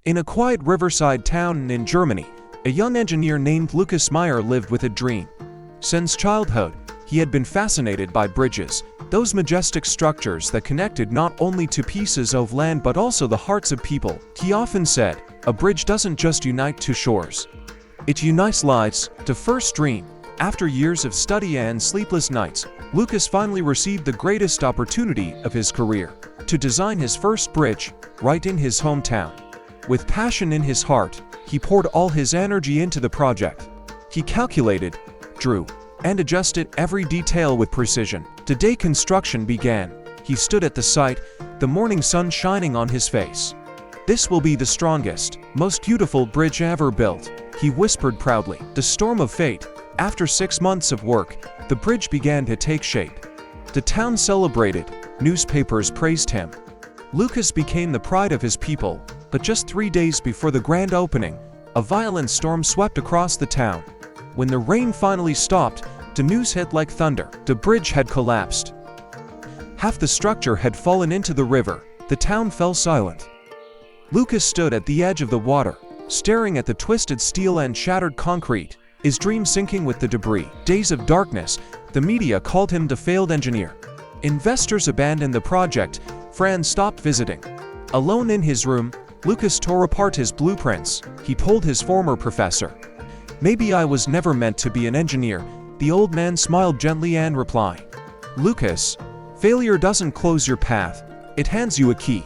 In a quiet riverside town in Germany, a young engineer named Lucas Meyer lived with a dream. Since childhood, he had been fascinated by bridges, those majestic structures that connected not only to pieces of land but also the hearts of people. He often said, "A bridge doesn't just unite two shores. It unites lives." The first dream. After years of study and sleepless nights, Lucas finally received the greatest opportunity of his career, to design his first bridge, right in his hometown. With passion in his heart, he poured all his energy into the project. He calculated, drew, and adjusted every detail with precision. The day construction began, he stood at the site, the morning sun shining on his face. "This will be the strongest, most beautiful bridge ever built," he whispered proudly. The storm of fate. After 6 months of work, the bridge began to take shape. The town celebrated, newspapers praised him. Lucas became the pride of his people, but just 3 days before the grand opening, a violent storm swept across the town. When the rain finally stopped, the news hit like thunder. The bridge had collapsed. Half the structure had fallen into the river. The town fell silent. Lucas stood at the edge of the water, staring at the twisted steel and shattered concrete, his dream sinking with the debris. Days of darkness. The media called him the failed engineer. Investors abandoned the project. Friends stopped visiting. Alone in his room, Lucas tore apart his blueprints. He told his former professor, "Maybe I was never meant to be an engineer." The old man smiled gently and replied, "Lucas, failure doesn't close your path. It hands you a key.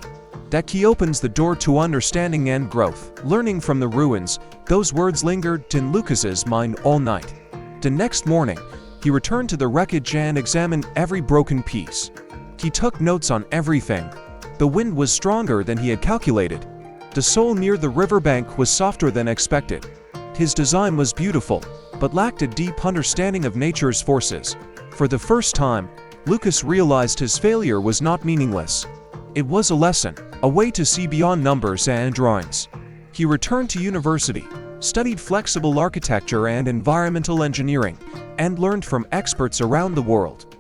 That key opens the door to understanding and growth." Learning from the ruins, those words lingered in Lucas's mind all night. The next morning, he returned to the wreckage and examined every broken piece. He took notes on everything. The wind was stronger than he had calculated. The soil near the riverbank was softer than expected. His design was beautiful, but lacked a deep understanding of nature's forces. For the first time, Lucas realized his failure was not meaningless. It was a lesson, a way to see beyond numbers and drawings. He returned to university, studied flexible architecture and environmental engineering, and learned from experts around the world.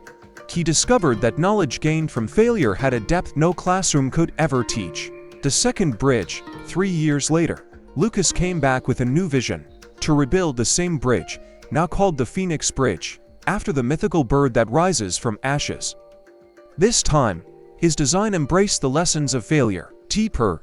He discovered that knowledge gained from failure had a depth no classroom could ever teach. The second bridge. 3 years later, Lucas came back with a new vision, to rebuild the same bridge, now called the Phoenix Bridge, after the mythical bird that rises from ashes. This time, his design embraced the lessons of failure: deeper,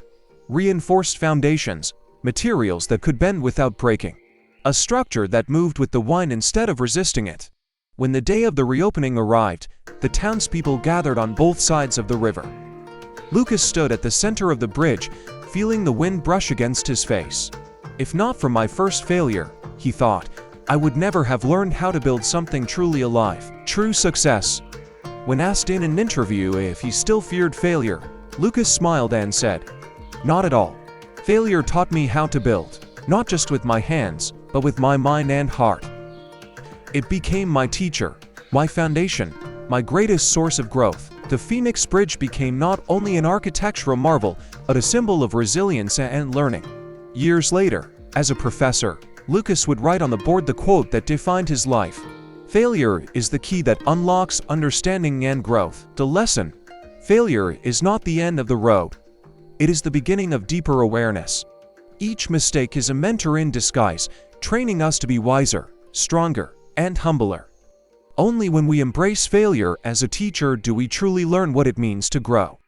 reinforced foundations, materials that could bend without breaking, a structure that moved with the wind instead of resisting it. When the day of the reopening arrived, the townspeople gathered on both sides of the river. Lucas stood at the center of the bridge, feeling the wind brush against his face. "If not for my first failure," he thought, "I would never have learned how to build something truly alive." True success. When asked in an interview if he still feared failure, Lucas smiled and said, "Not at all. Failure taught me how to build, not just with my hands, but with my mind and heart. It became my teacher, my foundation, my greatest source of growth." The Phoenix Bridge became not only an architectural marvel, but a symbol of resilience and learning. Years later, as a professor, Lucas would write on the board the quote that defined his life: "Failure is the key that unlocks understanding and growth." The lesson: failure is not the end of the road. It is the beginning of deeper awareness. Each mistake is a mentor in disguise, training us to be wiser, stronger, and humbler. Only when we embrace failure as a teacher do we truly learn what it means to grow.